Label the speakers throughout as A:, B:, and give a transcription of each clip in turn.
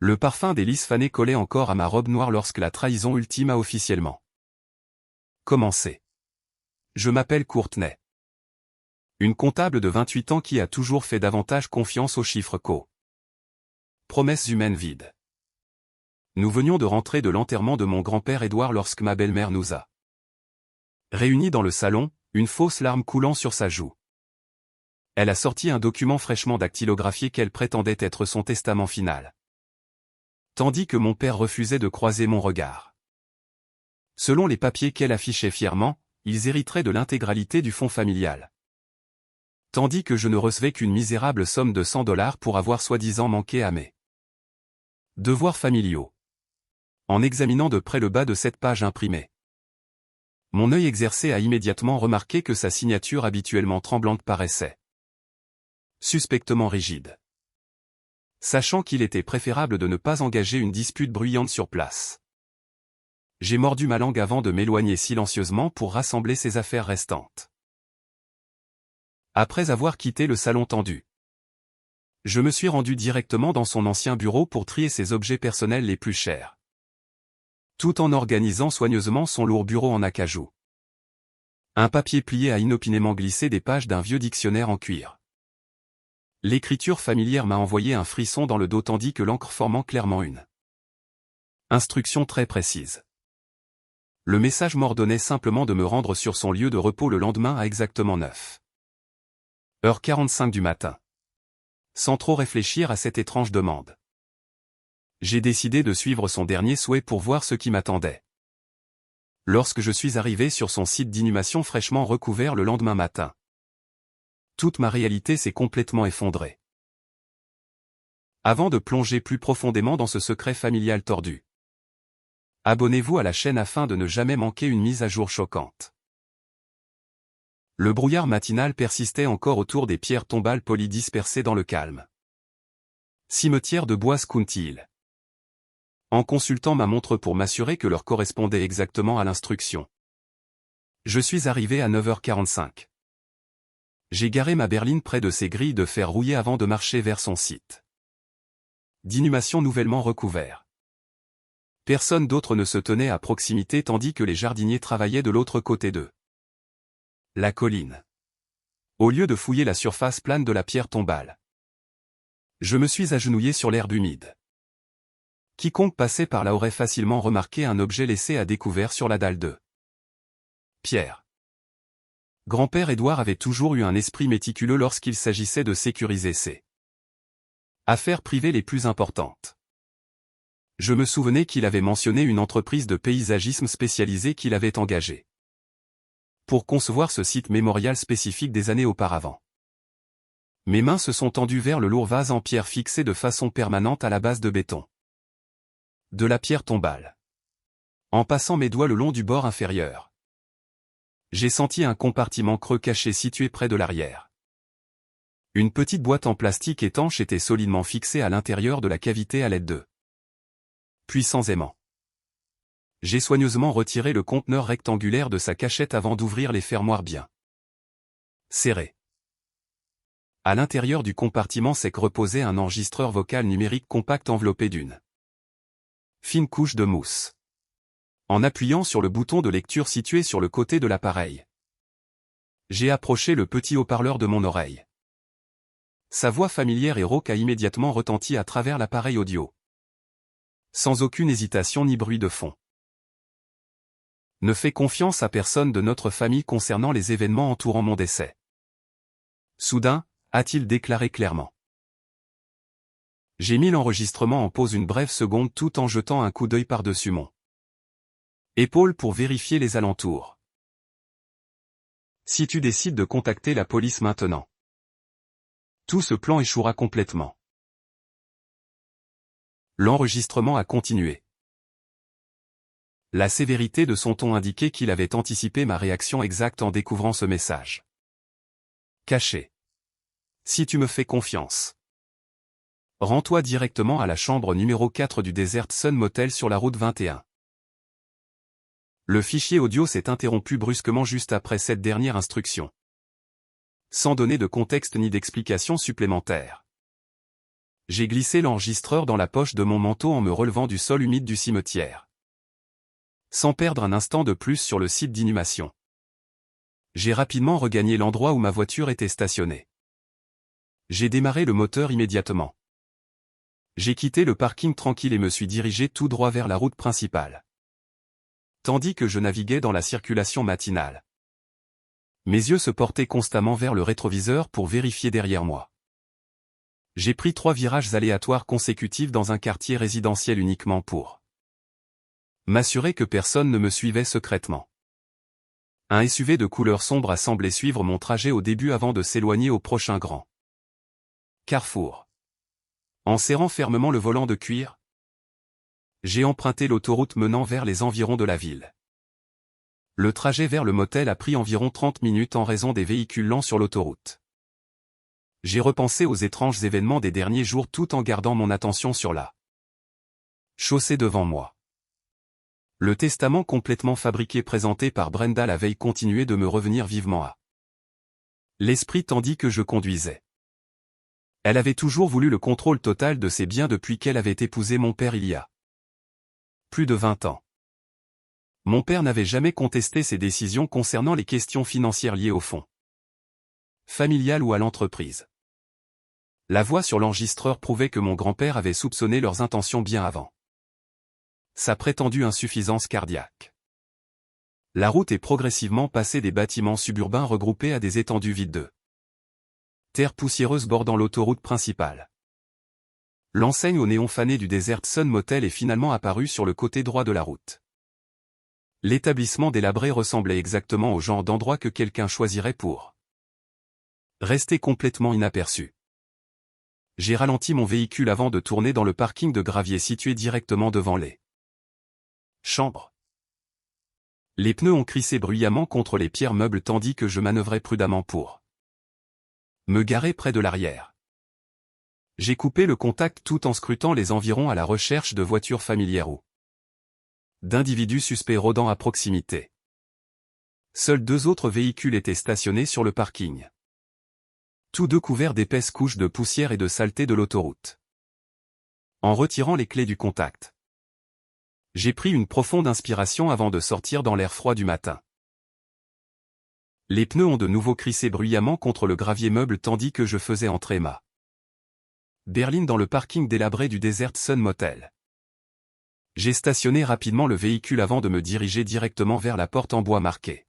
A: Le parfum d'Élise fanée collait encore à ma robe noire lorsque la trahison ultime a officiellement commencé. Je m'appelle Courtney. Une comptable de 28 ans qui a toujours fait davantage confiance aux chiffres qu'aux promesses humaines vides. Nous venions de rentrer de l'enterrement de mon grand-père Édouard lorsque ma belle-mère nous a réunis dans le salon, une fausse larme coulant sur sa joue. Elle a sorti un document fraîchement dactylographié qu'elle prétendait être son testament final. Tandis que mon père refusait de croiser mon regard. Selon les papiers qu'elle affichait fièrement, ils hériteraient de l'intégralité du fonds familial. Tandis que je ne recevais qu'une misérable somme de $100 pour avoir soi-disant manqué à mes devoirs familiaux. En examinant de près le bas de cette page imprimée, mon œil exercé a immédiatement remarqué que sa signature habituellement tremblante paraissait suspectement rigide. Sachant qu'il était préférable de ne pas engager une dispute bruyante sur place, j'ai mordu ma langue avant de m'éloigner silencieusement pour rassembler ses affaires restantes. Après avoir quitté le salon tendu, je me suis rendu directement dans son ancien bureau pour trier ses objets personnels les plus chers, tout en organisant soigneusement son lourd bureau en acajou. Un papier plié a inopinément glissé des pages d'un vieux dictionnaire en cuir. L'écriture familière m'a envoyé un frisson dans le dos tandis que l'encre formant clairement une instruction très précise. Le message m'ordonnait simplement de me rendre sur son lieu de repos le lendemain à exactement 9h45 du matin. Sans trop réfléchir à cette étrange demande, j'ai décidé de suivre son dernier souhait pour voir ce qui m'attendait. Lorsque je suis arrivé sur son site d'inhumation fraîchement recouvert le lendemain matin, toute ma réalité s'est complètement effondrée. Avant de plonger plus profondément dans ce secret familial tordu, abonnez-vous à la chaîne afin de ne jamais manquer une mise à jour choquante. Le brouillard matinal persistait encore autour des pierres tombales polies dispersées dans le calme cimetière de Bois-County. En consultant ma montre pour m'assurer que l'heure correspondait exactement à l'instruction, je suis arrivé à 9h45. J'ai garé ma berline près de ses grilles de fer rouillé avant de marcher vers son site d'inhumation nouvellement recouvert. Personne d'autre ne se tenait à proximité tandis que les jardiniers travaillaient de l'autre côté de la colline. Au lieu de fouiller la surface plane de la pierre tombale, je me suis agenouillé sur l'herbe humide. Quiconque passait par là aurait facilement remarqué un objet laissé à découvert sur la dalle de pierre. Grand-père Édouard avait toujours eu un esprit méticuleux lorsqu'il s'agissait de sécuriser ses affaires privées les plus importantes. Je me souvenais qu'il avait mentionné une entreprise de paysagisme spécialisée qu'il avait engagée pour concevoir ce site mémorial spécifique des années auparavant. Mes mains se sont tendues vers le lourd vase en pierre fixé de façon permanente à la base de béton de la pierre tombale. En passant mes doigts le long du bord inférieur, j'ai senti un compartiment creux caché situé près de l'arrière. Une petite boîte en plastique étanche était solidement fixée à l'intérieur de la cavité à l'aide de puissants aimants. J'ai soigneusement retiré le conteneur rectangulaire de sa cachette avant d'ouvrir les fermoirs bien serrés. À l'intérieur du compartiment sec reposait un enregistreur vocal numérique compact enveloppé d'une fine couche de mousse. En appuyant sur le bouton de lecture situé sur le côté de l'appareil, j'ai approché le petit haut-parleur de mon oreille. Sa voix familière et rauque a immédiatement retenti à travers l'appareil audio. Sans aucune hésitation ni bruit de fond. Ne fais confiance à personne de notre famille concernant les événements entourant mon décès. Soudain, a-t-il déclaré clairement. J'ai mis l'enregistrement en pause une brève seconde tout en jetant un coup d'œil par-dessus mon épaule pour vérifier les alentours. Si tu décides de contacter la police maintenant, tout ce plan échouera complètement. L'enregistrement a continué. La sévérité de son ton indiquait qu'il avait anticipé ma réaction exacte en découvrant ce message. Caché. Si tu me fais confiance, rends-toi directement à la chambre numéro 4 du Desert Sun Motel sur la route 21. Le fichier audio s'est interrompu brusquement juste après cette dernière instruction, sans donner de contexte ni d'explication supplémentaire. J'ai glissé l'enregistreur dans la poche de mon manteau en me relevant du sol humide du cimetière. Sans perdre un instant de plus sur le site d'inhumation. J'ai rapidement regagné l'endroit où ma voiture était stationnée. J'ai démarré le moteur immédiatement. J'ai quitté le parking tranquille et me suis dirigé tout droit vers la route principale. Tandis que je naviguais dans la circulation matinale. Mes yeux se portaient constamment vers le rétroviseur pour vérifier derrière moi. J'ai pris 3 virages aléatoires consécutifs dans un quartier résidentiel uniquement pour m'assurer que personne ne me suivait secrètement. Un SUV de couleur sombre a semblé suivre mon trajet au début avant de s'éloigner au prochain grand carrefour. En serrant fermement le volant de cuir, j'ai emprunté l'autoroute menant vers les environs de la ville. Le trajet vers le motel a pris environ 30 minutes en raison des véhicules lents sur l'autoroute. J'ai repensé aux étranges événements des derniers jours tout en gardant mon attention sur la chaussée devant moi. Le testament complètement fabriqué présenté par Brenda la veille continuait de me revenir vivement à l'esprit tandis que je conduisais. Elle avait toujours voulu le contrôle total de ses biens depuis qu'elle avait épousé mon père il y a plus de 20 ans. Mon père n'avait jamais contesté ses décisions concernant les questions financières liées au fonds familial ou à l'entreprise. La voix sur l'enregistreur prouvait que mon grand-père avait soupçonné leurs intentions bien avant sa prétendue insuffisance cardiaque. La route est progressivement passée des bâtiments suburbains regroupés à des étendues vides de terre poussiéreuse bordant l'autoroute principale. L'enseigne au néon fané du Desert Sun Motel est finalement apparue sur le côté droit de la route. L'établissement délabré ressemblait exactement au genre d'endroit que quelqu'un choisirait pour rester complètement inaperçu. J'ai ralenti mon véhicule avant de tourner dans le parking de gravier situé directement devant les chambres. Les pneus ont crissé bruyamment contre les pierres meubles tandis que je manœuvrais prudemment pour me garer près de l'arrière. J'ai coupé le contact tout en scrutant les environs à la recherche de voitures familières ou d'individus suspects rôdant à proximité. Seuls 2 autres véhicules étaient stationnés sur le parking. Tous 2 couverts d'épaisses couches de poussière et de saleté de l'autoroute. En retirant les clés du contact, j'ai pris une profonde inspiration avant de sortir dans l'air froid du matin. Les pneus ont de nouveau crissé bruyamment contre le gravier meuble tandis que je faisais entrer ma berline dans le parking délabré du Desert Sun Motel. J'ai stationné rapidement le véhicule avant de me diriger directement vers la porte en bois marquée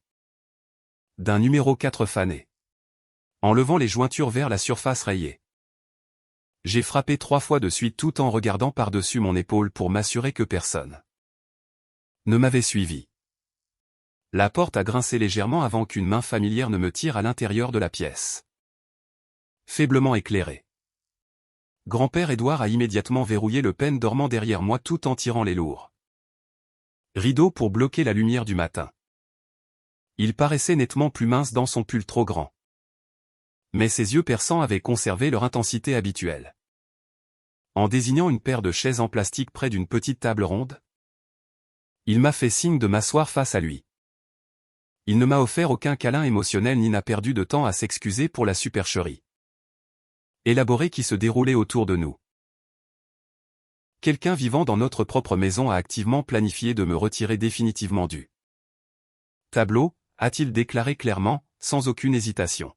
A: d'un numéro 4 fané. En levant les jointures vers la surface rayée. J'ai frappé 3 fois de suite tout en regardant par-dessus mon épaule pour m'assurer que personne ne m'avait suivi. La porte a grincé légèrement avant qu'une main familière ne me tire à l'intérieur de la pièce. Faiblement éclairée. Grand-père Édouard a immédiatement verrouillé le pêne dormant derrière moi tout en tirant les lourds rideaux pour bloquer la lumière du matin. Il paraissait nettement plus mince dans son pull trop grand. Mais ses yeux perçants avaient conservé leur intensité habituelle. En désignant une paire de chaises en plastique près d'une petite table ronde, il m'a fait signe de m'asseoir face à lui. Il ne m'a offert aucun câlin émotionnel ni n'a perdu de temps à s'excuser pour la supercherie élaborée qui se déroulait autour de nous. Quelqu'un vivant dans notre propre maison a activement planifié de me retirer définitivement du tableau, a-t-il déclaré clairement, sans aucune hésitation.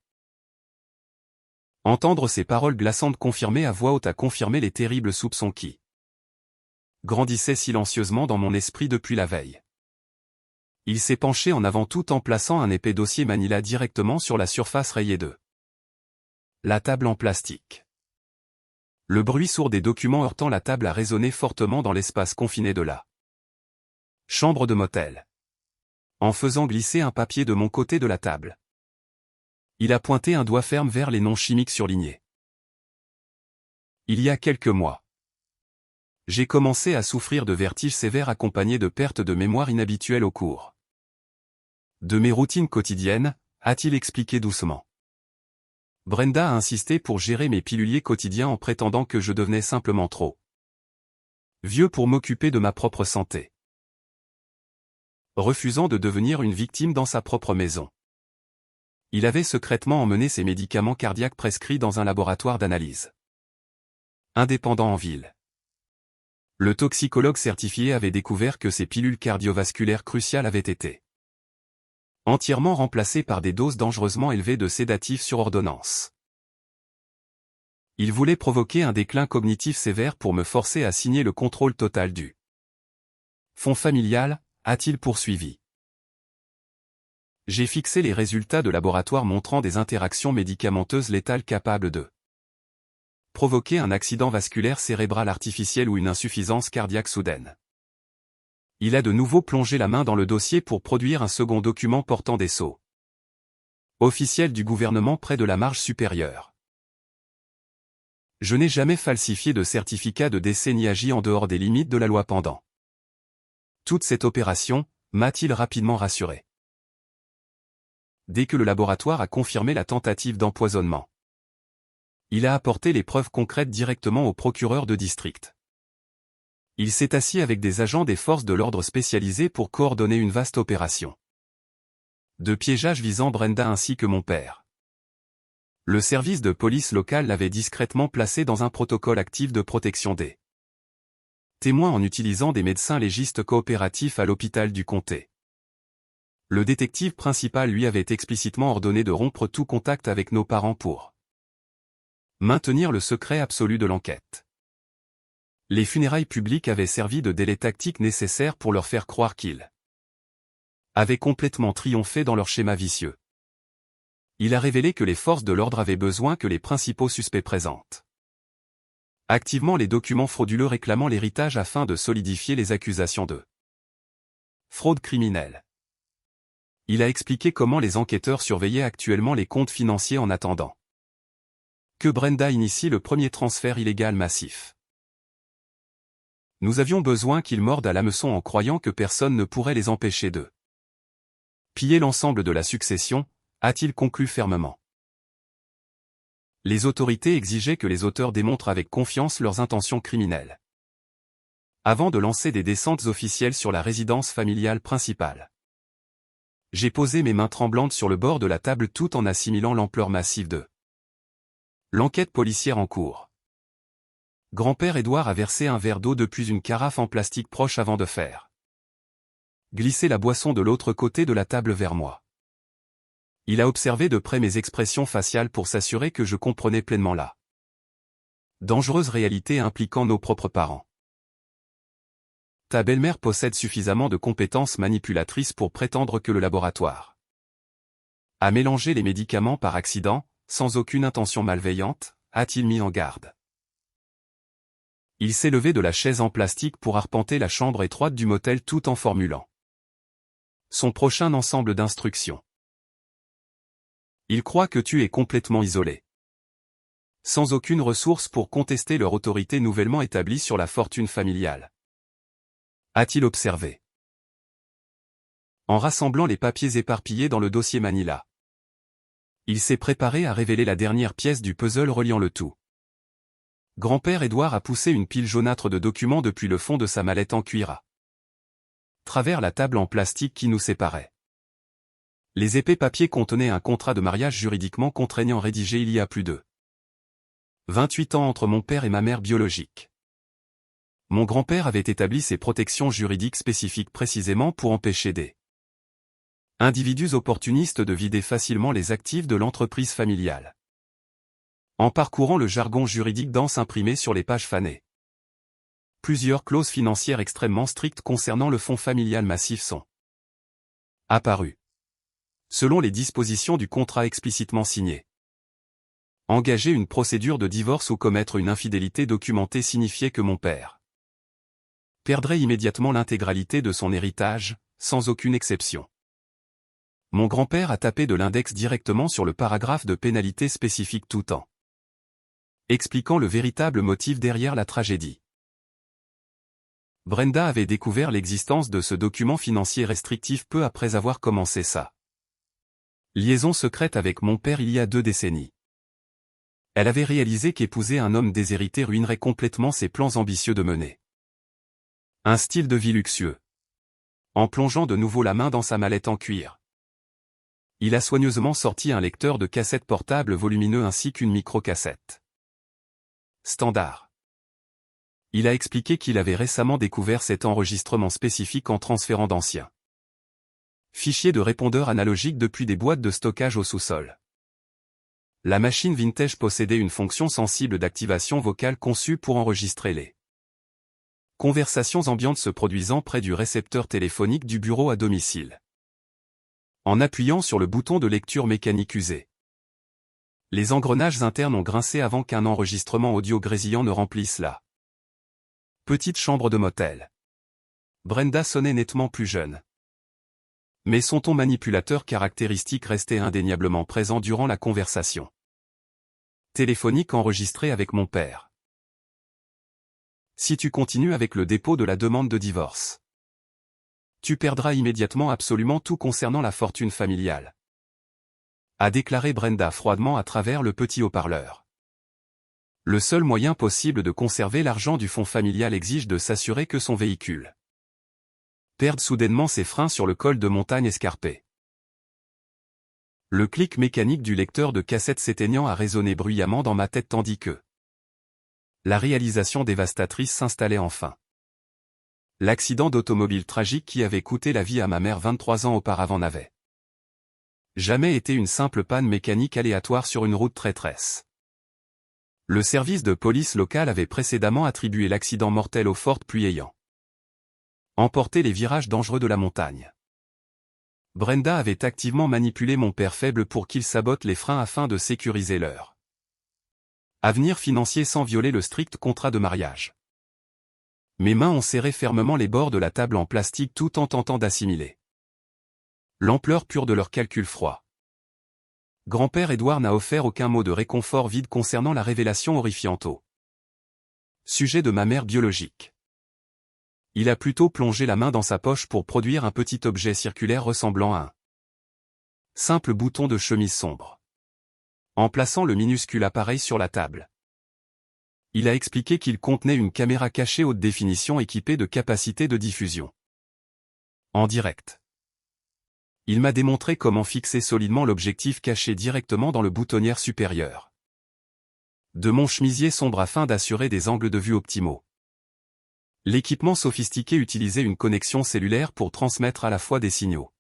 A: Entendre ces paroles glaçantes confirmées à voix haute a confirmé les terribles soupçons qui grandissaient silencieusement dans mon esprit depuis la veille. Il s'est penché en avant tout en plaçant un épais dossier Manila directement sur la surface rayée de la table en plastique. Le bruit sourd des documents heurtant la table a résonné fortement dans l'espace confiné de la chambre de motel. En faisant glisser un papier de mon côté de la table, il a pointé un doigt ferme vers les noms chimiques surlignés. Il y a quelques mois, j'ai commencé à souffrir de vertiges sévères accompagnés de pertes de mémoire inhabituelles au cours de mes routines quotidiennes, a-t-il expliqué doucement. Brenda a insisté pour gérer mes piluliers quotidiens en prétendant que je devenais simplement trop vieux pour m'occuper de ma propre santé. Refusant de devenir une victime dans sa propre maison. Il avait secrètement emmené ses médicaments cardiaques prescrits dans un laboratoire d'analyse. indépendant en ville. Le toxicologue certifié avait découvert que ces pilules cardiovasculaires cruciales avaient été entièrement remplacées par des doses dangereusement élevées de sédatifs sur ordonnance. Il voulait provoquer un déclin cognitif sévère pour me forcer à signer le contrôle total du fonds familial, a-t-il poursuivi. J'ai fixé les résultats de laboratoire montrant des interactions médicamenteuses létales capables de provoquer un accident vasculaire cérébral artificiel ou une insuffisance cardiaque soudaine. Il a de nouveau plongé la main dans le dossier pour produire un second document portant des sceaux officiels du gouvernement près de la marge supérieure. Je n'ai jamais falsifié de certificat de décès ni agi en dehors des limites de la loi pendant toute cette opération, m'a-t-il rapidement rassuré. Dès que le laboratoire a confirmé la tentative d'empoisonnement, il a apporté les preuves concrètes directement au procureur de district. Il s'est assis avec des agents des forces de l'ordre spécialisés pour coordonner une vaste opération de piégeage visant Brenda ainsi que mon père. Le service de police local l'avait discrètement placé dans un protocole actif de protection des témoins en utilisant des médecins légistes coopératifs à l'hôpital du comté. Le détective principal lui avait explicitement ordonné de rompre tout contact avec nos parents pour maintenir le secret absolu de l'enquête. Les funérailles publiques avaient servi de délai tactique nécessaire pour leur faire croire qu'ils avaient complètement triomphé dans leur schéma vicieux. Il a révélé que les forces de l'ordre avaient besoin que les principaux suspects présentent activement les documents frauduleux réclamant l'héritage afin de solidifier les accusations de fraude criminelle. Il a expliqué comment les enquêteurs surveillaient actuellement les comptes financiers en attendant que Brenda initie le premier transfert illégal massif. Nous avions besoin qu'ils mordent à l'hameçon en croyant que personne ne pourrait les empêcher de piller l'ensemble de la succession, a-t-il conclu fermement. Les autorités exigeaient que les auteurs démontrent avec confiance leurs intentions criminelles avant de lancer des descentes officielles sur la résidence familiale principale. J'ai posé mes mains tremblantes sur le bord de la table tout en assimilant l'ampleur massive de l'enquête policière en cours. Grand-père Édouard a versé un verre d'eau depuis une carafe en plastique proche avant de faire glisser la boisson de l'autre côté de la table vers moi. Il a observé de près mes expressions faciales pour s'assurer que je comprenais pleinement la dangereuse réalité impliquant nos propres parents. Ta belle-mère possède suffisamment de compétences manipulatrices pour prétendre que le laboratoire a mélangé les médicaments par accident, sans aucune intention malveillante, a-t-il mis en garde. Il s'est levé de la chaise en plastique pour arpenter la chambre étroite du motel tout en formulant son prochain ensemble d'instructions. Ils croient que tu es complètement isolé, sans aucune ressource pour contester leur autorité nouvellement établie sur la fortune familiale. A-t-il observé. En rassemblant les papiers éparpillés dans le dossier Manila, il s'est préparé à révéler la dernière pièce du puzzle reliant le tout. Grand-père Édouard a poussé une pile jaunâtre de documents depuis le fond de sa mallette en cuir à travers la table en plastique qui nous séparait. Les épais papiers contenaient un contrat de mariage juridiquement contraignant rédigé il y a plus de 28 ans entre mon père et ma mère biologique. Mon grand-père avait établi ces protections juridiques spécifiques précisément pour empêcher des individus opportunistes de vider facilement les actifs de l'entreprise familiale. En parcourant le jargon juridique dense imprimé sur les pages fanées, plusieurs clauses financières extrêmement strictes concernant le fonds familial massif sont apparues. Selon les dispositions du contrat explicitement signé, engager une procédure de divorce ou commettre une infidélité documentée signifiait que mon père perdrait immédiatement l'intégralité de son héritage, sans aucune exception. Mon grand-père a tapé de l'index directement sur le paragraphe de pénalité spécifique tout en expliquant le véritable motif derrière la tragédie. Brenda avait découvert l'existence de ce document financier restrictif peu après avoir commencé sa liaison secrète avec mon père il y a 2 décennies. Elle avait réalisé qu'épouser un homme déshérité ruinerait complètement ses plans ambitieux de mener un style de vie luxueux. En plongeant de nouveau la main dans sa mallette en cuir, il a soigneusement sorti un lecteur de cassette portable volumineux ainsi qu'une micro-cassette standard. Il a expliqué qu'il avait récemment découvert cet enregistrement spécifique en transférant d'anciens fichiers de répondeurs analogiques depuis des boîtes de stockage au sous-sol. La machine vintage possédait une fonction sensible d'activation vocale conçue pour enregistrer les conversations ambiantes se produisant près du récepteur téléphonique du bureau à domicile. En appuyant sur le bouton de lecture mécanique usé, les engrenages internes ont grincé avant qu'un enregistrement audio grésillant ne remplisse la petite chambre de motel. Brenda sonnait nettement plus jeune. Mais son ton manipulateur caractéristique restait indéniablement présent durant la conversation téléphonique enregistrée avec mon père. Si tu continues avec le dépôt de la demande de divorce, tu perdras immédiatement absolument tout concernant la fortune familiale, a déclaré Brenda froidement à travers le petit haut-parleur. Le seul moyen possible de conserver l'argent du fonds familial exige de s'assurer que son véhicule perde soudainement ses freins sur le col de montagne escarpé. Le clic mécanique du lecteur de cassette s'éteignant a résonné bruyamment dans ma tête tandis que la réalisation dévastatrice s'installait enfin. L'accident d'automobile tragique qui avait coûté la vie à ma mère 23 ans auparavant n'avait jamais été une simple panne mécanique aléatoire sur une route traîtresse. Le service de police local avait précédemment attribué l'accident mortel aux fortes pluies ayant emporté les virages dangereux de la montagne. Brenda avait activement manipulé mon père faible pour qu'il sabote les freins afin de sécuriser leur avenir financier sans violer le strict contrat de mariage. Mes mains ont serré fermement les bords de la table en plastique tout en tentant d'assimiler l'ampleur pure de leurs calculs froids. Grand-père Édouard n'a offert aucun mot de réconfort vide concernant la révélation horrifiante au sujet de ma mère biologique. Il a plutôt plongé la main dans sa poche pour produire un petit objet circulaire ressemblant à un simple bouton de chemise sombre. En plaçant le minuscule appareil sur la table, il a expliqué qu'il contenait une caméra cachée haute définition équipée de capacités de diffusion en direct. Il m'a démontré comment fixer solidement l'objectif caché directement dans le boutonnière supérieur de mon chemisier sombre afin d'assurer des angles de vue optimaux. L'équipement sophistiqué utilisait une connexion cellulaire pour transmettre à la fois des signaux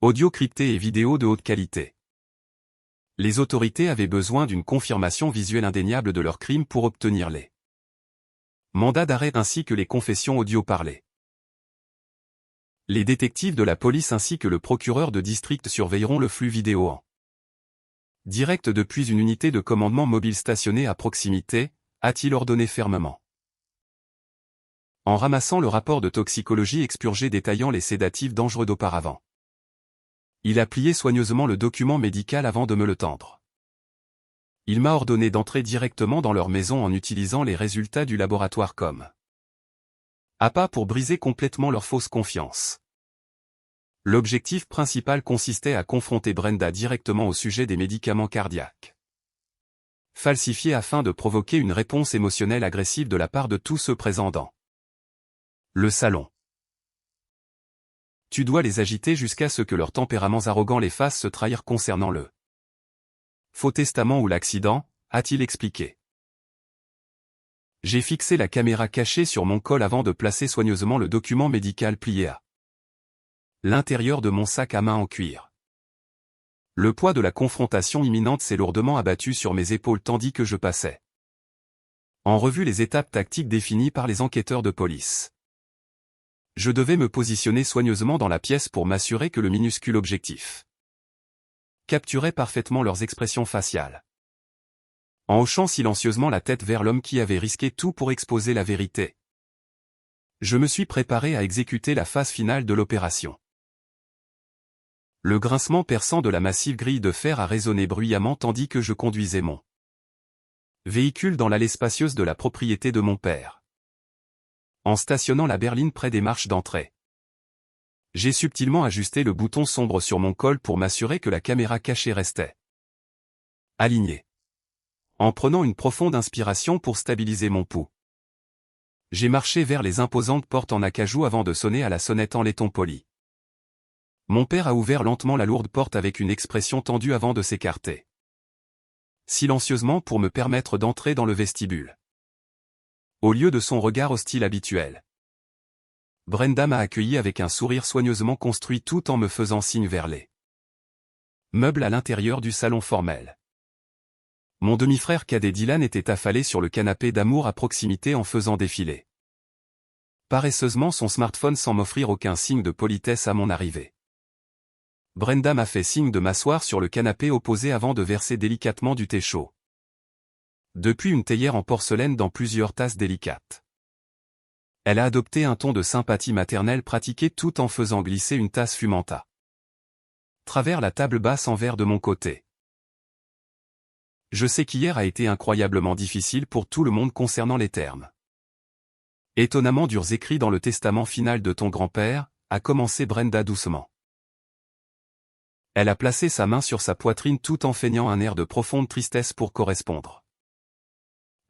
A: audio cryptés et vidéo de haute qualité. Les autorités avaient besoin d'une confirmation visuelle indéniable de leur crime pour obtenir les mandats d'arrêt ainsi que les confessions audio parlées. Les détectives de la police ainsi que le procureur de district surveilleront le flux vidéo en direct depuis une unité de commandement mobile stationnée à proximité, a-t-il ordonné fermement. En ramassant le rapport de toxicologie expurgé détaillant les sédatifs dangereux d'auparavant, il a plié soigneusement le document médical avant de me le tendre. Il m'a ordonné d'entrer directement dans leur maison en utilisant les résultats du laboratoire comme appât pour briser complètement leur fausse confiance. L'objectif principal consistait à confronter Brenda directement au sujet des médicaments cardiaques falsifiés afin de provoquer une réponse émotionnelle agressive de la part de tous ceux présents dans le salon. Tu dois les agiter jusqu'à ce que leurs tempéraments arrogants les fassent se trahir concernant le faux testament ou l'accident, a-t-il expliqué. J'ai fixé la caméra cachée sur mon col avant de placer soigneusement le document médical plié à l'intérieur de mon sac à main en cuir. Le poids de la confrontation imminente s'est lourdement abattu sur mes épaules tandis que je passais en revue les étapes tactiques définies par les enquêteurs de police. Je devais me positionner soigneusement dans la pièce pour m'assurer que le minuscule objectif capturait parfaitement leurs expressions faciales. En hochant silencieusement la tête vers l'homme qui avait risqué tout pour exposer la vérité, je me suis préparé à exécuter la phase finale de l'opération. Le grincement perçant de la massive grille de fer a résonné bruyamment tandis que je conduisais mon véhicule dans l'allée spacieuse de la propriété de mon père. En stationnant la berline près des marches d'entrée, j'ai subtilement ajusté le bouton sombre sur mon col pour m'assurer que la caméra cachée restait alignée. En prenant une profonde inspiration pour stabiliser mon pouls, j'ai marché vers les imposantes portes en acajou avant de sonner à la sonnette en laiton poli. Mon père a ouvert lentement la lourde porte avec une expression tendue avant de s'écarter silencieusement pour me permettre d'entrer dans le vestibule. au lieu de son regard hostile habituel. Brenda m'a accueilli avec un sourire soigneusement construit tout en me faisant signe vers les meubles à l'intérieur du salon formel. Mon demi-frère cadet Dylan était affalé sur le canapé d'amour à proximité en faisant défiler paresseusement son smartphone sans m'offrir aucun signe de politesse à mon arrivée. Brenda m'a fait signe de m'asseoir sur le canapé opposé avant de verser délicatement du thé chaud. Depuis une théière en porcelaine dans plusieurs tasses délicates. Elle a adopté un ton de sympathie maternelle pratiqué tout en faisant glisser une tasse fumante à travers la table basse en verre de mon côté. Je sais qu'hier a été incroyablement difficile pour tout le monde concernant les termes étonnamment durs écrits dans le testament final de ton grand-père, a commencé Brenda doucement. Elle a placé sa main sur sa poitrine tout en feignant un air de profonde tristesse pour correspondre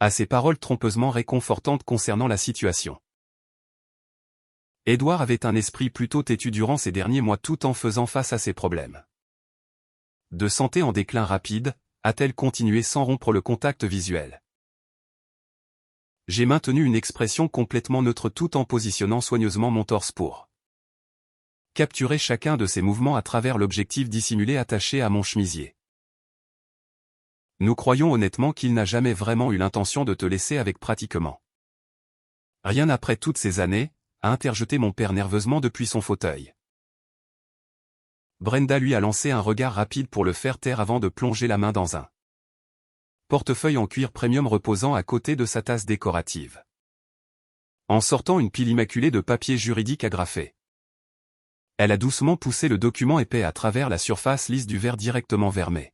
A: à ses paroles trompeusement réconfortantes concernant la situation. Édouard avait un esprit plutôt têtu durant ces derniers mois tout en faisant face à ses problèmes de santé en déclin rapide, a-t-elle continué sans rompre le contact visuel. J'ai maintenu une expression complètement neutre tout en positionnant soigneusement mon torse pour capturer chacun de ses mouvements à travers l'objectif dissimulé attaché à mon chemisier. Nous croyons honnêtement qu'il n'a jamais vraiment eu l'intention de te laisser avec pratiquement rien après toutes ces années, a interjeté mon père nerveusement depuis son fauteuil. Brenda lui a lancé un regard rapide pour le faire taire avant de plonger la main dans un portefeuille en cuir premium reposant à côté de sa tasse décorative. En sortant une pile immaculée de papier juridique agrafé. Elle a doucement poussé le document épais à travers la surface lisse du verre directement vers mes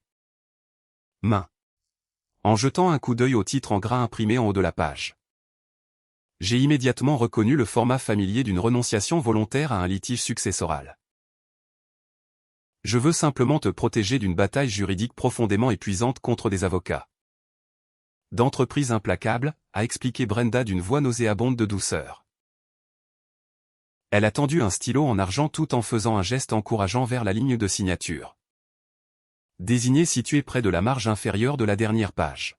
A: mains. En jetant un coup d'œil au titre en gras imprimé en haut de la page. J'ai immédiatement reconnu le format familier d'une renonciation volontaire à un litige successoral. Je veux simplement te protéger d'une bataille juridique profondément épuisante contre des avocats d'entreprise implacable, a expliqué Brenda d'une voix nauséabonde de douceur. Elle a tendu un stylo en argent tout en faisant un geste encourageant vers la ligne de signature. Désignée située près de la marge inférieure de la dernière page.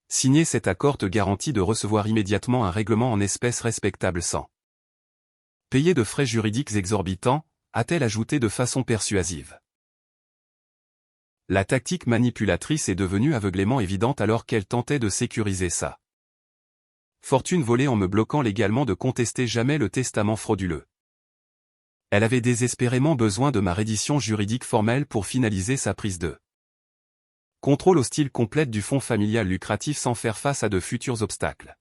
A: Signer cet accord te garantit de recevoir immédiatement un règlement en espèces respectable sans payer de frais juridiques exorbitants, a-t-elle ajouté de façon persuasive. La tactique manipulatrice est devenue aveuglément évidente alors qu'elle tentait de sécuriser sa fortune volée en me bloquant légalement de contester jamais le testament frauduleux. Elle avait désespérément besoin de ma reddition juridique formelle pour finaliser sa prise de contrôle hostile complète du fonds familial lucratif sans faire face à de futurs obstacles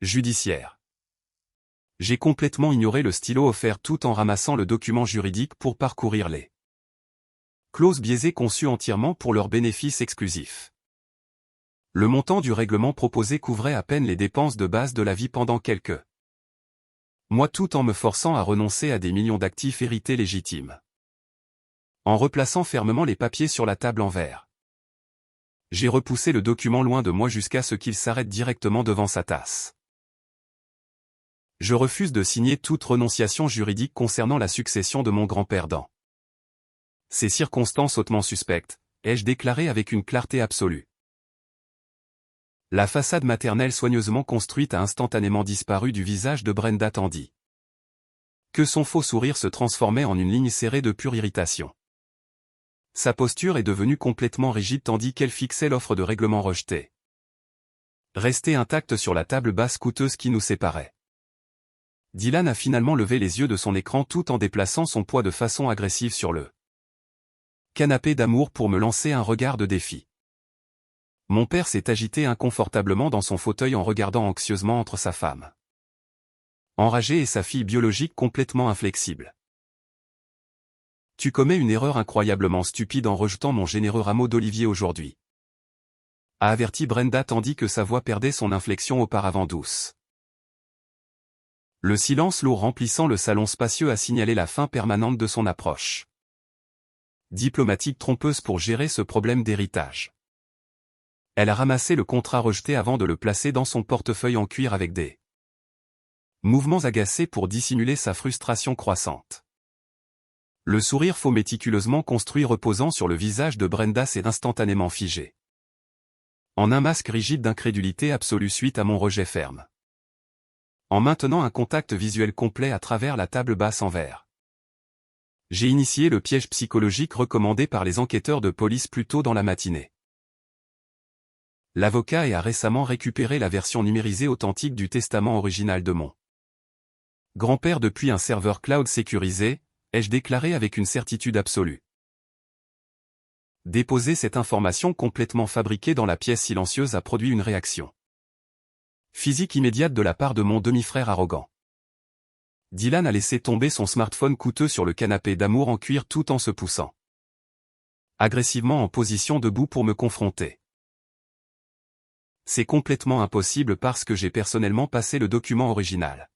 A: judiciaires. J'ai complètement ignoré le stylo offert tout en ramassant le document juridique pour parcourir les clauses biaisées conçues entièrement pour leur bénéfice exclusif. Le montant du règlement proposé couvrait à peine les dépenses de base de la vie pendant quelques mois tout en me forçant à renoncer à des millions d'actifs hérités légitimes. En replaçant fermement les papiers sur la table en verre. J'ai repoussé le document loin de moi jusqu'à ce qu'il s'arrête directement devant sa tasse. Je refuse de signer toute renonciation juridique concernant la succession de mon grand-père dans ces circonstances hautement suspectes, ai-je déclaré avec une clarté absolue. La façade maternelle soigneusement construite a instantanément disparu du visage de Brenda tandis que son faux sourire se transformait en une ligne serrée de pure irritation. Sa posture est devenue complètement rigide tandis qu'elle fixait l'offre de règlement rejetée. Restée intacte sur la table basse coûteuse qui nous séparait. Dylan a finalement levé les yeux de son écran tout en déplaçant son poids de façon agressive sur le canapé d'amour pour me lancer un regard de défi. Mon père s'est agité inconfortablement dans son fauteuil en regardant anxieusement entre sa femme enragée et sa fille biologique complètement inflexible. Tu commets une erreur incroyablement stupide en rejetant mon généreux rameau d'olivier aujourd'hui, a averti Brenda tandis que sa voix perdait son inflexion auparavant douce. Le silence lourd remplissant le salon spacieux a signalé la fin permanente de son approche diplomatique trompeuse pour gérer ce problème d'héritage. Elle a ramassé le contrat rejeté avant de le placer dans son portefeuille en cuir avec des mouvements agacés pour dissimuler sa frustration croissante. Le sourire faux méticuleusement construit reposant sur le visage de Brenda s'est instantanément figé. En un masque rigide d'incrédulité absolue suite à mon rejet ferme. En maintenant un contact visuel complet à travers la table basse en verre. J'ai initié le piège psychologique recommandé par les enquêteurs de police plus tôt dans la matinée. L'avocat a récemment récupéré la version numérisée authentique du testament original de mon grand-père depuis un serveur cloud sécurisé, ai-je déclaré avec une certitude absolue. Déposer cette information complètement fabriquée dans la pièce silencieuse a produit une réaction physique immédiate de la part de mon demi-frère arrogant. Dylan a laissé tomber son smartphone coûteux sur le canapé d'amour en cuir tout en se poussant agressivement en position debout pour me confronter. C'est complètement impossible parce que j'ai personnellement passé le document original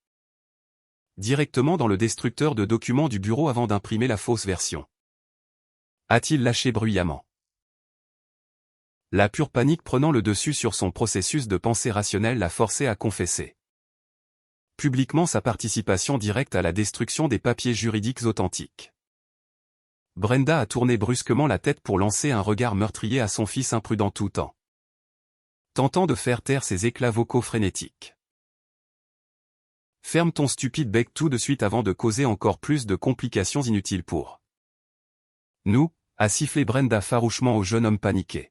A: directement dans le destructeur de documents du bureau avant d'imprimer la fausse version. A-t-il lâché bruyamment. La pure panique prenant le dessus sur son processus de pensée rationnelle l'a forcé à confesser publiquement sa participation directe à la destruction des papiers juridiques authentiques. Brenda a tourné brusquement la tête pour lancer un regard meurtrier à son fils imprudent tout temps, tentant de faire taire ses éclats vocaux frénétiques. Ferme ton stupide bec tout de suite avant de causer encore plus de complications inutiles pour nous, a sifflé Brenda farouchement au jeune homme paniqué.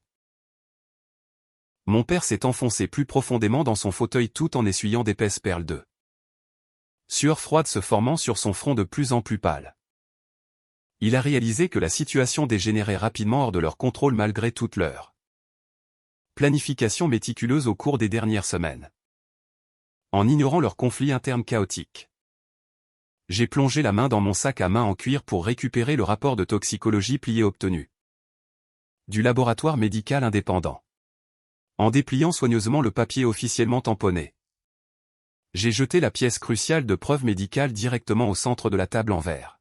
A: Mon père s'est enfoncé plus profondément dans son fauteuil tout en essuyant d'épaisses perles de sueur froide se formant sur son front de plus en plus pâle. Il a réalisé que la situation dégénérait rapidement hors de leur contrôle malgré toute leur planification méticuleuse au cours des dernières semaines. En ignorant leur conflit interne chaotique. J'ai plongé la main dans mon sac à main en cuir pour récupérer le rapport de toxicologie plié obtenu du laboratoire médical indépendant. En dépliant soigneusement le papier officiellement tamponné, j'ai jeté la pièce cruciale de preuve médicale directement au centre de la table en verre.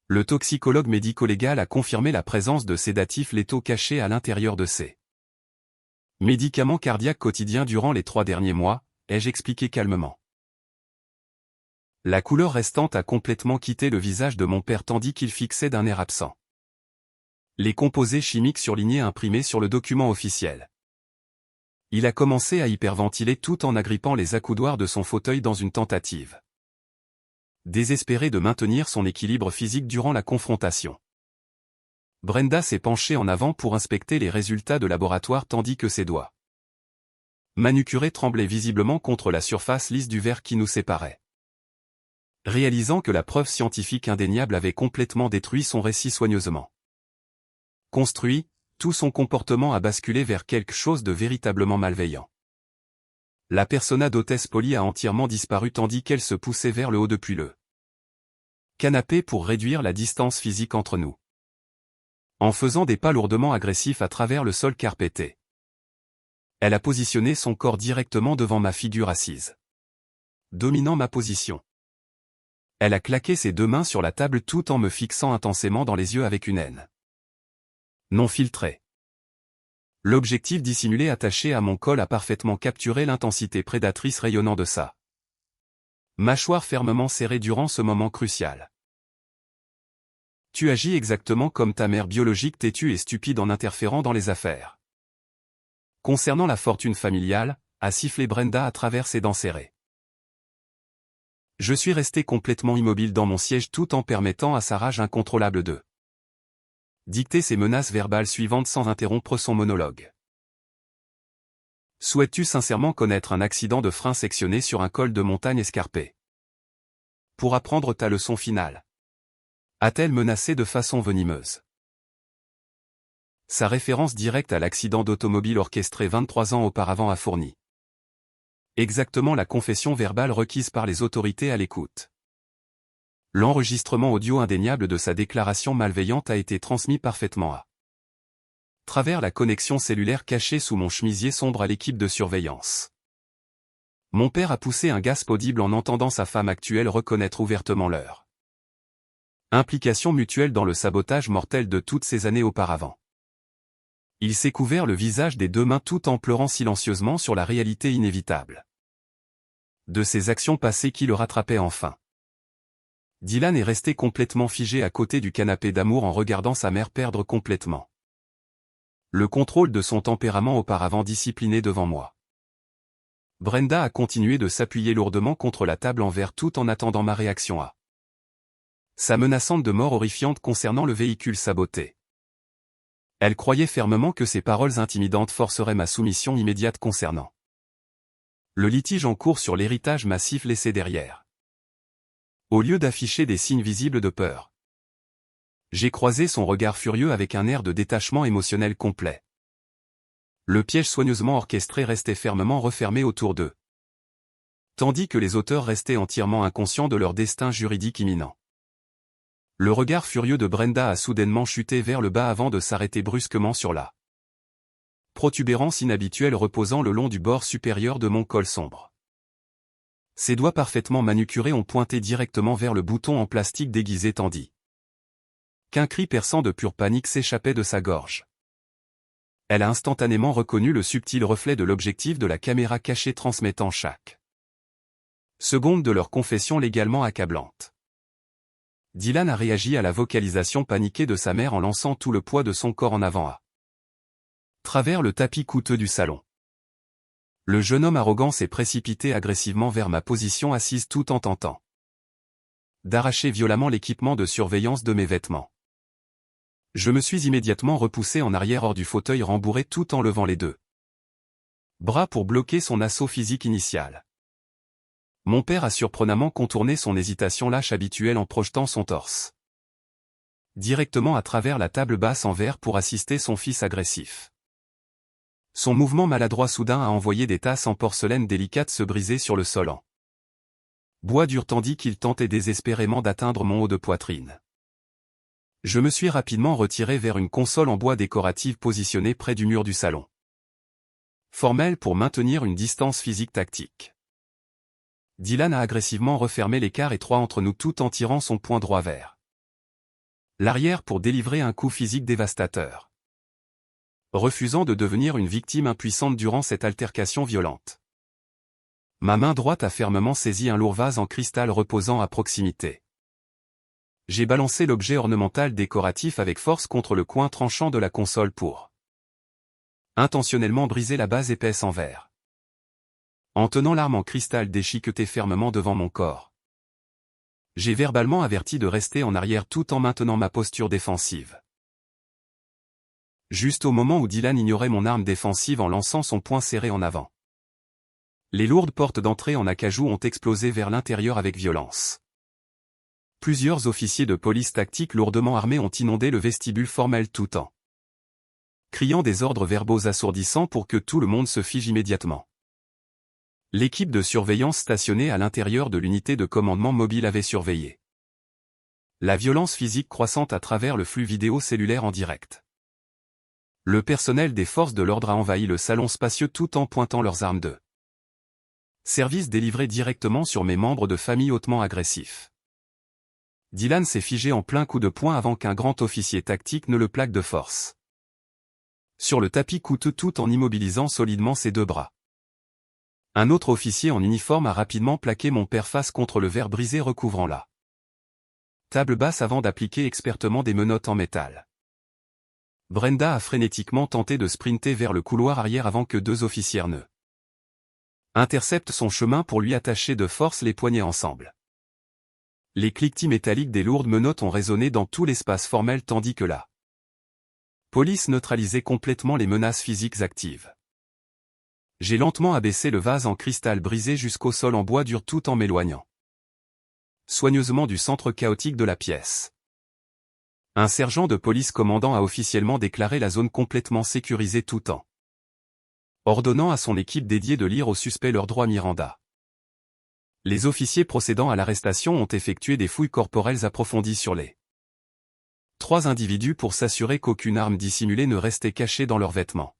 A: Le toxicologue médico-légal a confirmé la présence de sédatifs létaux cachés à l'intérieur de ces médicaments cardiaques quotidiens durant les 3 derniers mois, ai-je expliqué calmement. La couleur restante a complètement quitté le visage de mon père tandis qu'il fixait d'un air absent les composés chimiques surlignés imprimés sur le document officiel. Il a commencé à hyperventiler tout en agrippant les accoudoirs de son fauteuil dans une tentative désespérée de maintenir son équilibre physique durant la confrontation. Brenda s'est penchée en avant pour inspecter les résultats de laboratoire tandis que ses doigts manucurés tremblaient visiblement contre la surface lisse du verre qui nous séparait. Réalisant que la preuve scientifique indéniable avait complètement détruit son récit soigneusement construit, tout son comportement a basculé vers quelque chose de véritablement malveillant. La persona d'hôtesse polie a entièrement disparu tandis qu'elle se poussait vers le haut depuis le canapé pour réduire la distance physique entre nous. En faisant des pas lourdement agressifs à travers le sol carpetté. Elle a positionné son corps directement devant ma figure assise, dominant ma position. Elle a claqué ses 2 mains sur la table tout en me fixant intensément dans les yeux avec une haine non filtrée. L'objectif dissimulé attaché à mon col a parfaitement capturé l'intensité prédatrice rayonnant de sa mâchoire fermement serrée durant ce moment crucial. Tu agis exactement comme ta mère biologique têtue et stupide en interférant dans les affaires. Concernant la fortune familiale, a sifflé Brenda à travers ses dents serrées. Je suis resté complètement immobile dans mon siège tout en permettant à sa rage incontrôlable de dicter ses menaces verbales suivantes sans interrompre son monologue. Souhaites-tu sincèrement connaître un accident de frein sectionné sur un col de montagne escarpé? Pour apprendre ta leçon finale. A-t-elle menacé de façon venimeuse? Sa référence directe à l'accident d'automobile orchestré 23 ans auparavant a fourni exactement la confession verbale requise par les autorités à l'écoute. L'enregistrement audio indéniable de sa déclaration malveillante a été transmis parfaitement à travers la connexion cellulaire cachée sous mon chemisier sombre à l'équipe de surveillance. Mon père a poussé un gasp audible en entendant sa femme actuelle reconnaître ouvertement leur implication mutuelle dans le sabotage mortel de toutes ces années auparavant. Il s'est couvert le visage des 2 mains tout en pleurant silencieusement sur la réalité inévitable de ses actions passées qui le rattrapaient enfin. Dylan est resté complètement figé à côté du canapé d'amour en regardant sa mère perdre complètement Le contrôle de son tempérament auparavant discipliné devant moi. Brenda a continué de s'appuyer lourdement contre la table en verre tout en attendant ma réaction à sa menaçante de mort horrifiante concernant le véhicule saboté. Elle croyait fermement que ses paroles intimidantes forceraient ma soumission immédiate concernant le litige en cours sur l'héritage massif laissé derrière. Au lieu d'afficher des signes visibles de peur, j'ai croisé son regard furieux avec un air de détachement émotionnel complet. Le piège soigneusement orchestré restait fermement refermé autour d'eux, tandis que les auteurs restaient entièrement inconscients de leur destin juridique imminent. Le regard furieux de Brenda a soudainement chuté vers le bas avant de s'arrêter brusquement sur la protubérance inhabituelle reposant le long du bord supérieur de mon col sombre. Ses doigts parfaitement manucurés ont pointé directement vers le bouton en plastique déguisé tandis qu'un cri perçant de pure panique s'échappait de sa gorge. Elle a instantanément reconnu le subtil reflet de l'objectif de la caméra cachée transmettant chaque seconde de leur confession légalement accablante. Dylan a réagi à la vocalisation paniquée de sa mère en lançant tout le poids de son corps en avant à travers le tapis coûteux du salon. Le jeune homme arrogant s'est précipité agressivement vers ma position assise tout en tentant d'arracher violemment l'équipement de surveillance de mes vêtements. Je me suis immédiatement repoussé en arrière hors du fauteuil rembourré tout en levant les deux bras pour bloquer son assaut physique initial. Mon père a surprenamment contourné son hésitation lâche habituelle en projetant son torse directement à travers la table basse en verre pour assister son fils agressif. Son mouvement maladroit soudain a envoyé des tasses en porcelaine délicate se briser sur le sol en bois dur tandis qu'il tentait désespérément d'atteindre mon haut de poitrine. Je me suis rapidement retiré vers une console en bois décorative positionnée près du mur du salon. Formelle pour maintenir une distance physique tactique. Dylan a agressivement refermé l'écart étroit entre nous tout en tirant son poing droit vers l'arrière pour délivrer un coup physique dévastateur. Refusant de devenir une victime impuissante durant cette altercation violente. Ma main droite a fermement saisi un lourd vase en cristal reposant à proximité. J'ai balancé l'objet ornemental décoratif avec force contre le coin tranchant de la console pour intentionnellement briser la base épaisse en verre. En tenant l'arme en cristal déchiquetée fermement devant mon corps. J'ai verbalement averti de rester en arrière tout en maintenant ma posture défensive. Juste au moment où Dylan ignorait mon arme défensive en lançant son poing serré en avant. Les lourdes portes d'entrée en acajou ont explosé vers l'intérieur avec violence. Plusieurs officiers de police tactique lourdement armés ont inondé le vestibule formel tout en criant des ordres verbaux assourdissants pour que tout le monde se fige immédiatement. L'équipe de surveillance stationnée à l'intérieur de l'unité de commandement mobile avait surveillé la violence physique croissante à travers le flux vidéo cellulaire en direct. Le personnel des forces de l'ordre a envahi le salon spacieux tout en pointant leurs armes de service délivrées directement sur mes membres de famille hautement agressifs. Dylan s'est figé en plein coup de poing avant qu'un grand officier tactique ne le plaque de force sur le tapis coûteux tout en immobilisant solidement ses deux bras. Un autre officier en uniforme a rapidement plaqué mon père face contre le verre brisé recouvrant la table basse avant d'appliquer expertement des menottes en métal. Brenda a frénétiquement tenté de sprinter vers le couloir arrière avant que deux officiers ne interceptent son chemin pour lui attacher de force les poignets ensemble. Les cliquetis métalliques des lourdes menottes ont résonné dans tout l'espace formel tandis que la police neutralisait complètement les menaces physiques actives. J'ai lentement abaissé le vase en cristal brisé jusqu'au sol en bois dur tout en m'éloignant soigneusement du centre chaotique de la pièce. Un sergent de police commandant a officiellement déclaré la zone complètement sécurisée tout en ordonnant à son équipe dédiée de lire aux suspects leurs droits Miranda. Les officiers procédant à l'arrestation ont effectué des fouilles corporelles approfondies sur les 3 individus pour s'assurer qu'aucune arme dissimulée ne restait cachée dans leurs vêtements.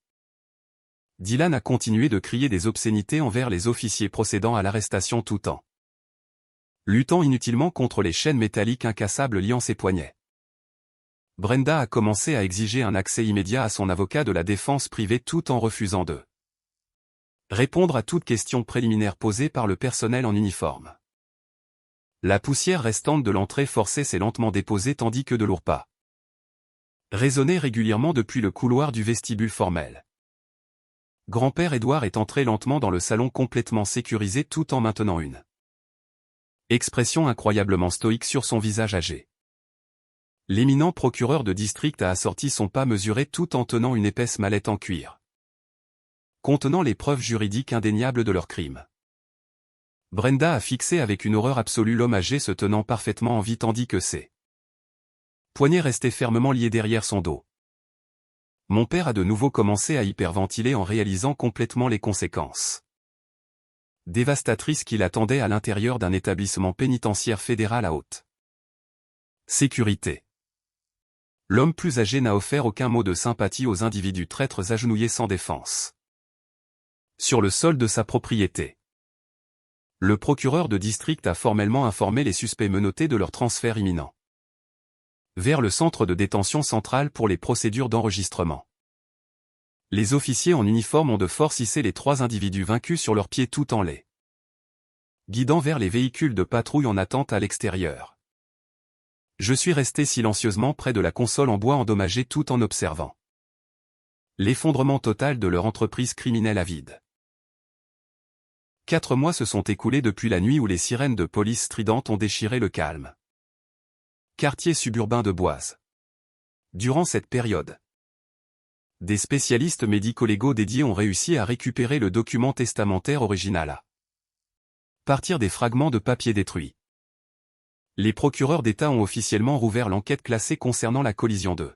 A: Dylan a continué de crier des obscénités envers les officiers procédant à l'arrestation tout en luttant inutilement contre les chaînes métalliques incassables liant ses poignets. Brenda a commencé à exiger un accès immédiat à son avocat de la défense privée tout en refusant de répondre à toute question préliminaire posée par le personnel en uniforme. La poussière restante de l'entrée forcée s'est lentement déposée tandis que de lourds pas résonnait régulièrement depuis le couloir du vestibule formel. Grand-père Édouard est entré lentement dans le salon complètement sécurisé tout en maintenant une expression incroyablement stoïque sur son visage âgé. L'éminent procureur de district a assorti son pas mesuré tout en tenant une épaisse mallette en cuir, contenant les preuves juridiques indéniables de leur crime. Brenda a fixé avec une horreur absolue l'homme âgé se tenant parfaitement en vie tandis que ses poignets restaient fermement liés derrière son dos. Mon père a de nouveau commencé à hyperventiler en réalisant complètement les conséquences dévastatrices qui l'attendaient à l'intérieur d'un établissement pénitentiaire fédéral à haute sécurité. L'homme plus âgé n'a offert aucun mot de sympathie aux individus traîtres agenouillés sans défense sur le sol de sa propriété. Le procureur de district a formellement informé les suspects menottés de leur transfert imminent vers le centre de détention central pour les procédures d'enregistrement. Les officiers en uniforme ont de force hissé les 3 individus vaincus sur leurs pieds tout en les guidant vers les véhicules de patrouille en attente à l'extérieur. Je suis resté silencieusement près de la console en bois endommagée tout en observant l'effondrement total de leur entreprise criminelle avide. 4 mois se sont écoulés depuis la nuit où les sirènes de police stridentes ont déchiré le calme quartier suburbain de Boise. Durant cette période, des spécialistes médico-légaux dédiés ont réussi à récupérer le document testamentaire original à partir des fragments de papier détruits. Les procureurs d'État ont officiellement rouvert l'enquête classée concernant la collision de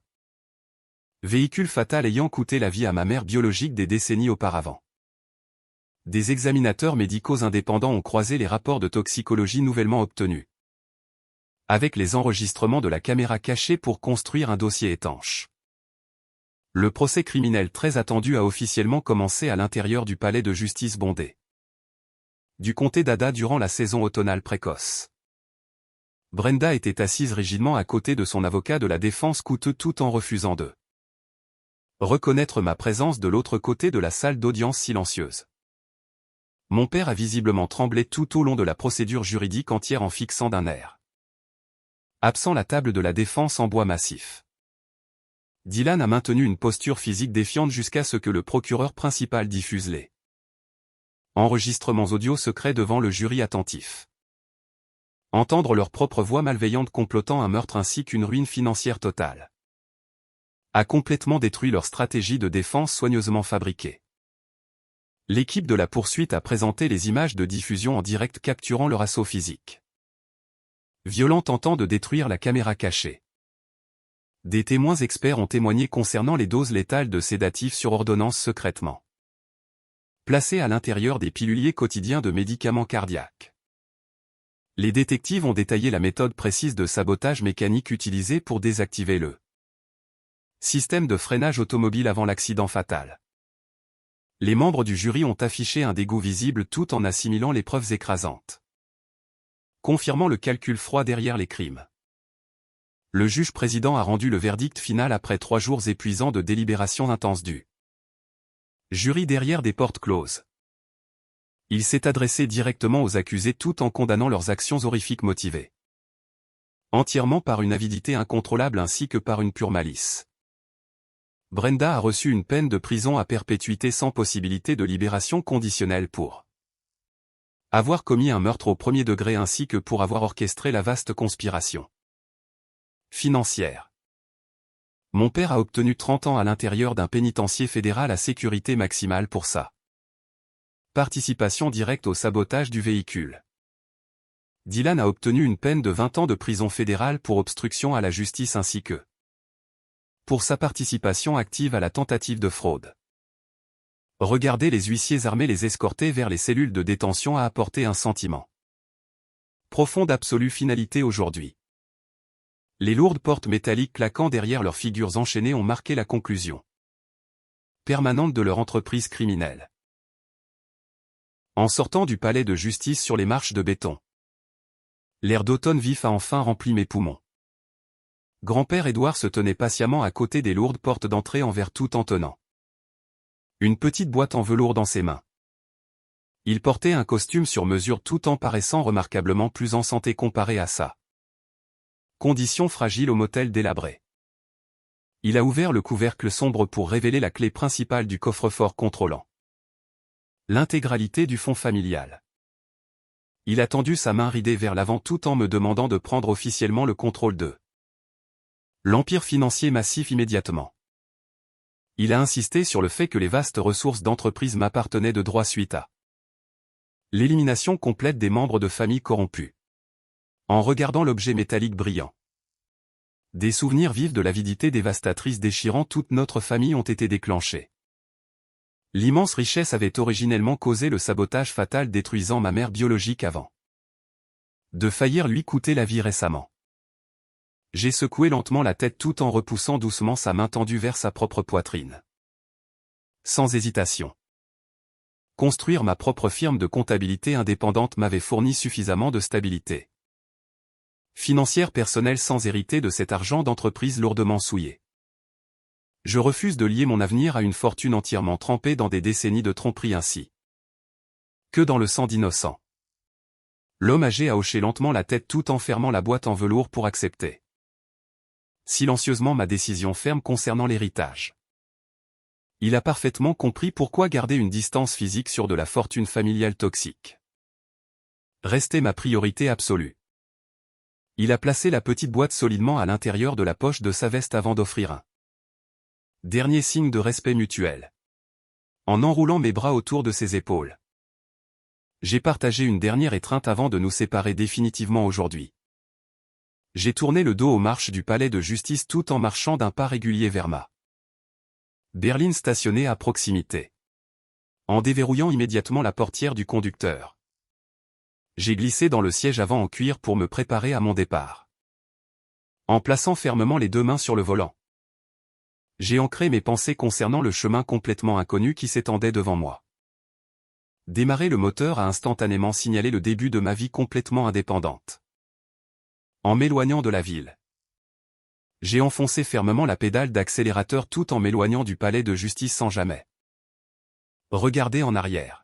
A: véhicule fatal ayant coûté la vie à ma mère biologique des décennies auparavant. Des examinateurs médicaux indépendants ont croisé les rapports de toxicologie nouvellement obtenus avec les enregistrements de la caméra cachée pour construire un dossier étanche. Le procès criminel très attendu a officiellement commencé à l'intérieur du palais de justice bondé du comté d'Ada durant la saison automnale précoce. Brenda était assise rigidement à côté de son avocat de la défense coûteux tout en refusant de reconnaître ma présence de l'autre côté de la salle d'audience silencieuse. Mon père a visiblement tremblé tout au long de la procédure juridique entière en fixant d'un air absent la table de la défense en bois massif. Dylan a maintenu une posture physique défiante jusqu'à ce que le procureur principal diffuse les enregistrements audio secrets devant le jury attentif. Entendre leur propre voix malveillante complotant un meurtre ainsi qu'une ruine financière totale a complètement détruit leur stratégie de défense soigneusement fabriquée. L'équipe de la poursuite a présenté les images de diffusion en direct capturant leur assaut physique violent tentant de détruire la caméra cachée. Des témoins experts ont témoigné concernant les doses létales de sédatifs sur ordonnance secrètement placés à l'intérieur des piluliers quotidiens de médicaments cardiaques. Les détectives ont détaillé la méthode précise de sabotage mécanique utilisée pour désactiver le système de freinage automobile avant l'accident fatal. Les membres du jury ont affiché un dégoût visible tout en assimilant les preuves écrasantes, confirmant le calcul froid derrière les crimes. Le juge-président a rendu le verdict final après 3 jours épuisants de délibérations intenses du jury derrière des portes closes. Il s'est adressé directement aux accusés tout en condamnant leurs actions horrifiques motivées entièrement par une avidité incontrôlable ainsi que par une pure malice. Brenda a reçu une peine de prison à perpétuité sans possibilité de libération conditionnelle pour avoir commis un meurtre au premier degré ainsi que pour avoir orchestré la vaste conspiration financière. Mon père a obtenu 30 ans à l'intérieur d'un pénitencier fédéral à sécurité maximale pour ça. Participation directe au sabotage du véhicule. Dylan a obtenu une peine de 20 ans de prison fédérale pour obstruction à la justice ainsi que pour sa participation active à la tentative de fraude. Regarder les huissiers armés les escorter vers les cellules de détention a apporté un sentiment profond d'absolue finalité aujourd'hui. Les lourdes portes métalliques claquant derrière leurs figures enchaînées ont marqué la conclusion permanente de leur entreprise criminelle. En sortant du palais de justice sur les marches de béton, l'air d'automne vif a enfin rempli mes poumons. Grand-père Édouard se tenait patiemment à côté des lourdes portes d'entrée en verre tout en tenant une petite boîte en velours dans ses mains. Il portait un costume sur mesure tout en paraissant remarquablement plus en santé comparé à sa condition fragile au motel délabré. Il a ouvert le couvercle sombre pour révéler la clé principale du coffre-fort contrôlant l'intégralité du fonds familial. Il a tendu sa main ridée vers l'avant tout en me demandant de prendre officiellement le contrôle de l'empire financier massif immédiatement. Il a insisté sur le fait que les vastes ressources d'entreprise m'appartenaient de droit suite à l'élimination complète des membres de famille corrompus. En regardant l'objet métallique brillant, des souvenirs vifs de l'avidité dévastatrice déchirant toute notre famille ont été déclenchés. L'immense richesse avait originellement causé le sabotage fatal détruisant ma mère biologique avant de faillir lui coûter la vie récemment. J'ai secoué lentement la tête tout en repoussant doucement sa main tendue vers sa propre poitrine. Sans hésitation. Construire ma propre firme de comptabilité indépendante m'avait fourni suffisamment de stabilité financière personnelle sans hériter de cet argent d'entreprise lourdement souillé. Je refuse de lier mon avenir à une fortune entièrement trempée dans des décennies de tromperie ainsi que dans le sang d'innocents. L'homme âgé a hoché lentement la tête tout en fermant la boîte en velours pour accepter silencieusement ma décision ferme concernant l'héritage. Il a parfaitement compris pourquoi garder une distance physique sur de la fortune familiale toxique restait ma priorité absolue. Il a placé la petite boîte solidement à l'intérieur de la poche de sa veste avant d'offrir un dernier signe de respect mutuel. En enroulant mes bras autour de ses épaules. J'ai partagé une dernière étreinte avant de nous séparer définitivement aujourd'hui. J'ai tourné le dos aux marches du palais de justice tout en marchant d'un pas régulier vers ma berline stationnée à proximité. En déverrouillant immédiatement la portière du conducteur. J'ai glissé dans le siège avant en cuir pour me préparer à mon départ. En plaçant fermement les deux mains sur le volant. J'ai ancré mes pensées concernant le chemin complètement inconnu qui s'étendait devant moi. Démarrer le moteur a instantanément signalé le début de ma vie complètement indépendante. En m'éloignant de la ville. J'ai enfoncé fermement la pédale d'accélérateur tout en m'éloignant du palais de justice sans jamais regarder en arrière.